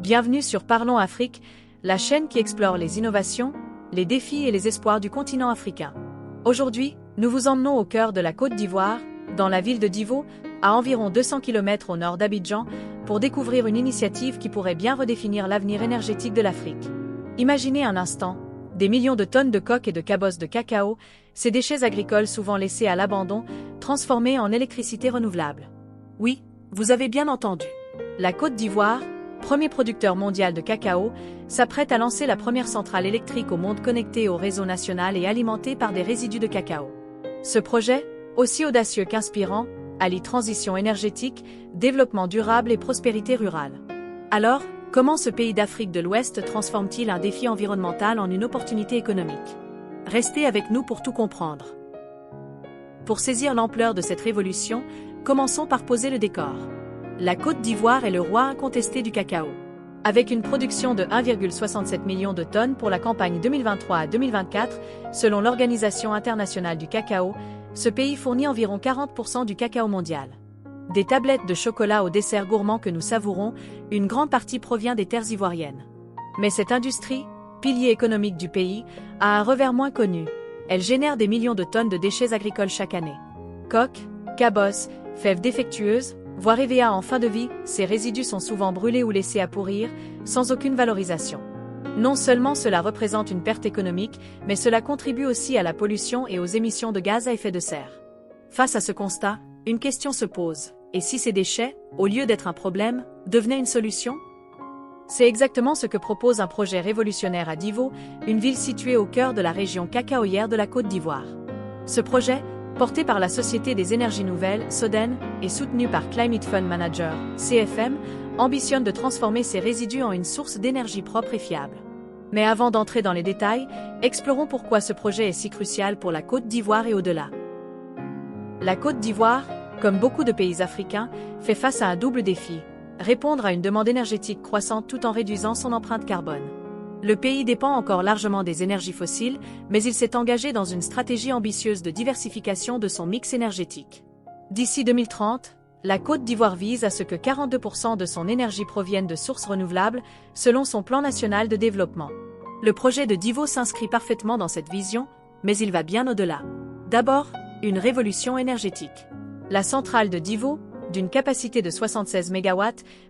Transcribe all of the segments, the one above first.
Bienvenue sur Parlons Afrique, la chaîne qui explore les innovations, les défis et les espoirs du continent africain. Aujourd'hui, nous vous emmenons au cœur de la Côte d'Ivoire, dans la ville de Divo, à environ 200 km au nord d'Abidjan, pour découvrir une initiative qui pourrait bien redéfinir l'avenir énergétique de l'Afrique. Imaginez un instant, des millions de tonnes de coques et de cabosses de cacao, ces déchets agricoles souvent laissés à l'abandon, transformés en électricité renouvelable. Oui, vous avez bien entendu. La Côte d'Ivoire, premier producteur mondial de cacao, s'apprête à lancer la première centrale électrique au monde connectée au réseau national et alimentée par des résidus de cacao. Ce projet, aussi audacieux qu'inspirant, allie transition énergétique, développement durable et prospérité rurale. Alors, comment ce pays d'Afrique de l'Ouest transforme-t-il un défi environnemental en une opportunité économique? Restez avec nous pour tout comprendre. Pour saisir l'ampleur de cette révolution, commençons par poser le décor. La Côte d'Ivoire est le roi incontesté du cacao. Avec une production de 1,67 million de tonnes pour la campagne 2023 à 2024, selon l'Organisation internationale du cacao, ce pays fournit environ 40% du cacao mondial. Des tablettes de chocolat aux desserts gourmands que nous savourons, une grande partie provient des terres ivoiriennes. Mais cette industrie, pilier économique du pays, a un revers moins connu. Elle génère des millions de tonnes de déchets agricoles chaque année. Coques, cabosses, fèves défectueuses, voire EVA en fin de vie, ces résidus sont souvent brûlés ou laissés à pourrir, sans aucune valorisation. Non seulement cela représente une perte économique, mais cela contribue aussi à la pollution et aux émissions de gaz à effet de serre. Face à ce constat, une question se pose. Et si ces déchets, au lieu d'être un problème, devenaient une solution? C'est exactement ce que propose un projet révolutionnaire à Divo, une ville située au cœur de la région cacaoyère de la Côte d'Ivoire. Ce projet, porté par la Société des énergies nouvelles, SODEN, et soutenu par Climate Fund Manager, CFM, ambitionne de transformer ces résidus en une source d'énergie propre et fiable. Mais avant d'entrer dans les détails, explorons pourquoi ce projet est si crucial pour la Côte d'Ivoire et au-delà. La Côte d'Ivoire, comme beaucoup de pays africains, fait face à un double défi: répondre à une demande énergétique croissante tout en réduisant son empreinte carbone. Le pays dépend encore largement des énergies fossiles, mais il s'est engagé dans une stratégie ambitieuse de diversification de son mix énergétique. D'ici 2030, la Côte d'Ivoire vise à ce que 42% de son énergie provienne de sources renouvelables, selon son plan national de développement. Le projet de Divo s'inscrit parfaitement dans cette vision, mais il va bien au-delà. D'abord, une révolution énergétique. La centrale de Divo, d'une capacité de 76 MW,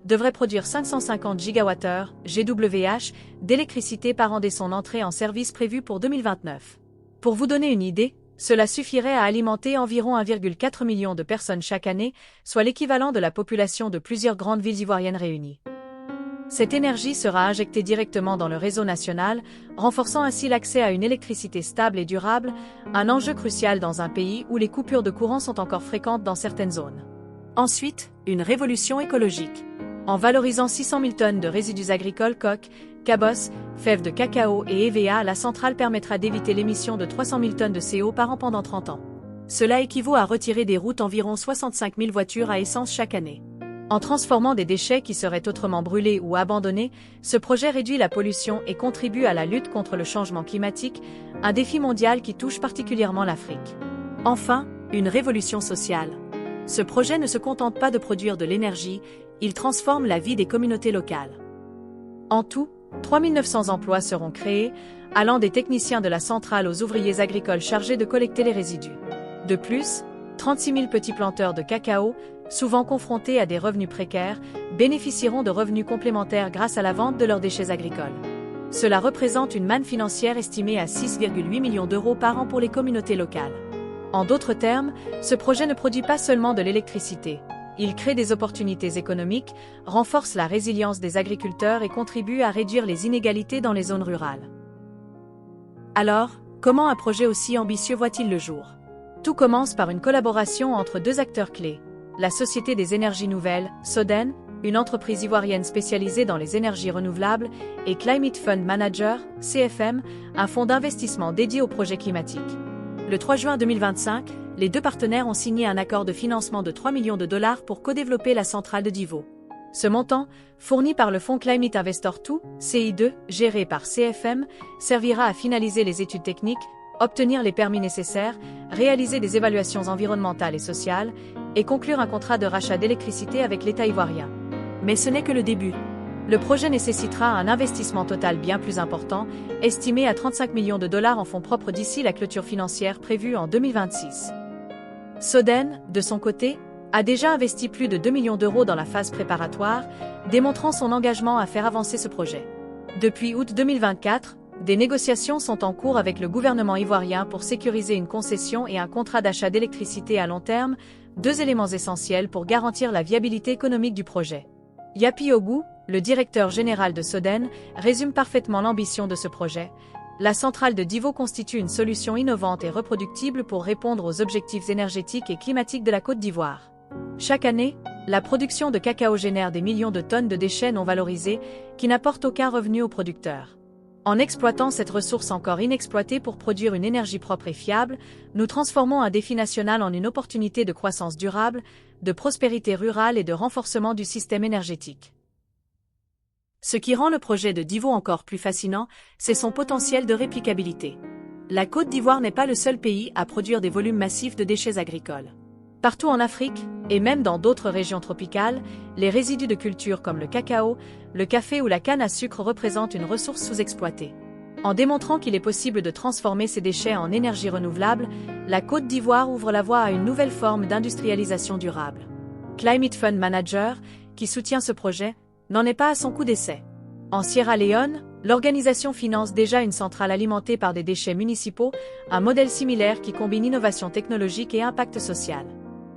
devrait produire 550 GWh, GWh, d'électricité par an dès son entrée en service prévue pour 2029. Pour vous donner une idée, cela suffirait à alimenter environ 1,4 million de personnes chaque année, soit l'équivalent de la population de plusieurs grandes villes ivoiriennes réunies. Cette énergie sera injectée directement dans le réseau national, renforçant ainsi l'accès à une électricité stable et durable, un enjeu crucial dans un pays où les coupures de courant sont encore fréquentes dans certaines zones. Ensuite, une révolution écologique. En valorisant 600 000 tonnes de résidus agricoles coques, cabosses, fèves de cacao et EVA, la centrale permettra d'éviter l'émission de 300 000 tonnes de CO par an pendant 30 ans. Cela équivaut à retirer des routes environ 65 000 voitures à essence chaque année. En transformant des déchets qui seraient autrement brûlés ou abandonnés, ce projet réduit la pollution et contribue à la lutte contre le changement climatique, un défi mondial qui touche particulièrement l'Afrique. Enfin, une révolution sociale. Ce projet ne se contente pas de produire de l'énergie, il transforme la vie des communautés locales. En tout, 3 900 emplois seront créés, allant des techniciens de la centrale aux ouvriers agricoles chargés de collecter les résidus. De plus, 36 000 petits planteurs de cacao, souvent confrontés à des revenus précaires, bénéficieront de revenus complémentaires grâce à la vente de leurs déchets agricoles. Cela représente une manne financière estimée à 6,8 millions d'euros par an pour les communautés locales. En d'autres termes, ce projet ne produit pas seulement de l'électricité. Il crée des opportunités économiques, renforce la résilience des agriculteurs et contribue à réduire les inégalités dans les zones rurales. Alors, comment un projet aussi ambitieux voit-il le jour? Tout commence par une collaboration entre deux acteurs clés. La Société des énergies nouvelles, SODEN, une entreprise ivoirienne spécialisée dans les énergies renouvelables, et Climate Fund Manager, CFM, un fonds d'investissement dédié aux projets climatiques. Le 3 juin 2025, les deux partenaires ont signé un accord de financement de 3 millions de dollars pour co-développer la centrale de Divo. Ce montant, fourni par le fonds Climate Investor II, CI2, géré par CFM, servira à finaliser les études techniques, obtenir les permis nécessaires, réaliser des évaluations environnementales et sociales, et conclure un contrat de rachat d'électricité avec l'État ivoirien. Mais ce n'est que le début. Le projet nécessitera un investissement total bien plus important, estimé à 35 millions de dollars en fonds propres d'ici la clôture financière prévue en 2026. Soden, de son côté, a déjà investi plus de 2 millions d'euros dans la phase préparatoire, démontrant son engagement à faire avancer ce projet. Depuis août 2024, des négociations sont en cours avec le gouvernement ivoirien pour sécuriser une concession et un contrat d'achat d'électricité à long terme, deux éléments essentiels pour garantir la viabilité économique du projet. Yapi Ogou, le directeur général de Soden, résume parfaitement l'ambition de ce projet. La centrale de Divo constitue une solution innovante et reproductible pour répondre aux objectifs énergétiques et climatiques de la Côte d'Ivoire. Chaque année, la production de cacao génère des millions de tonnes de déchets non valorisés qui n'apportent aucun revenu aux producteurs. En exploitant cette ressource encore inexploitée pour produire une énergie propre et fiable, nous transformons un défi national en une opportunité de croissance durable, de prospérité rurale et de renforcement du système énergétique. Ce qui rend le projet de Divo encore plus fascinant, c'est son potentiel de réplicabilité. La Côte d'Ivoire n'est pas le seul pays à produire des volumes massifs de déchets agricoles. Partout en Afrique, et même dans d'autres régions tropicales, les résidus de cultures comme le cacao, le café ou la canne à sucre représentent une ressource sous-exploitée. En démontrant qu'il est possible de transformer ces déchets en énergie renouvelable, la Côte d'Ivoire ouvre la voie à une nouvelle forme d'industrialisation durable. Climate Fund Manager, qui soutient ce projet, n'en est pas à son coup d'essai. En Sierra Leone, l'organisation finance déjà une centrale alimentée par des déchets municipaux, un modèle similaire qui combine innovation technologique et impact social.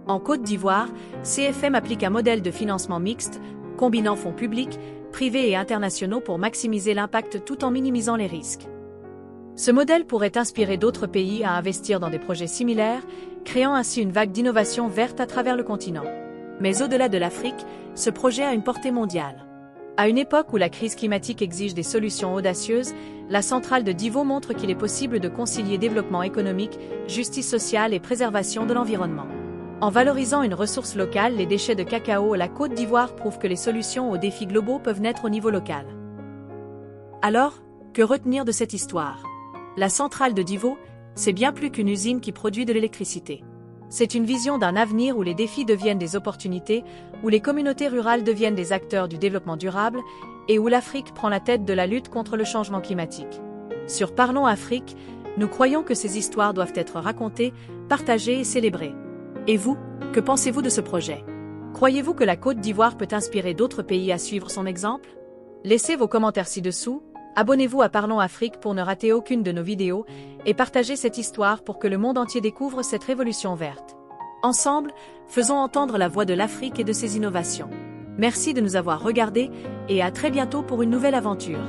En Côte d'Ivoire, CFM applique un modèle de financement mixte, combinant fonds publics, privés et internationaux pour maximiser l'impact tout en minimisant les risques. Ce modèle pourrait inspirer d'autres pays à investir dans des projets similaires, créant ainsi une vague d'innovation verte à travers le continent. Mais au-delà de l'Afrique, ce projet a une portée mondiale. À une époque où la crise climatique exige des solutions audacieuses, la centrale de Divo montre qu'il est possible de concilier développement économique, justice sociale et préservation de l'environnement. En valorisant une ressource locale, les déchets de cacao, la Côte d'Ivoire prouve que les solutions aux défis globaux peuvent naître au niveau local. Alors, que retenir de cette histoire? La centrale de Divo, c'est bien plus qu'une usine qui produit de l'électricité. C'est une vision d'un avenir où les défis deviennent des opportunités, où les communautés rurales deviennent des acteurs du développement durable, et où l'Afrique prend la tête de la lutte contre le changement climatique. Sur Parlons Afrique, nous croyons que ces histoires doivent être racontées, partagées et célébrées. Et vous, que pensez-vous de ce projet? Croyez-vous que la Côte d'Ivoire peut inspirer d'autres pays à suivre son exemple? Laissez vos commentaires ci-dessous, abonnez-vous à Parlons Afrique pour ne rater aucune de nos vidéos, et partagez cette histoire pour que le monde entier découvre cette révolution verte. Ensemble, faisons entendre la voix de l'Afrique et de ses innovations. Merci de nous avoir regardés, et à très bientôt pour une nouvelle aventure.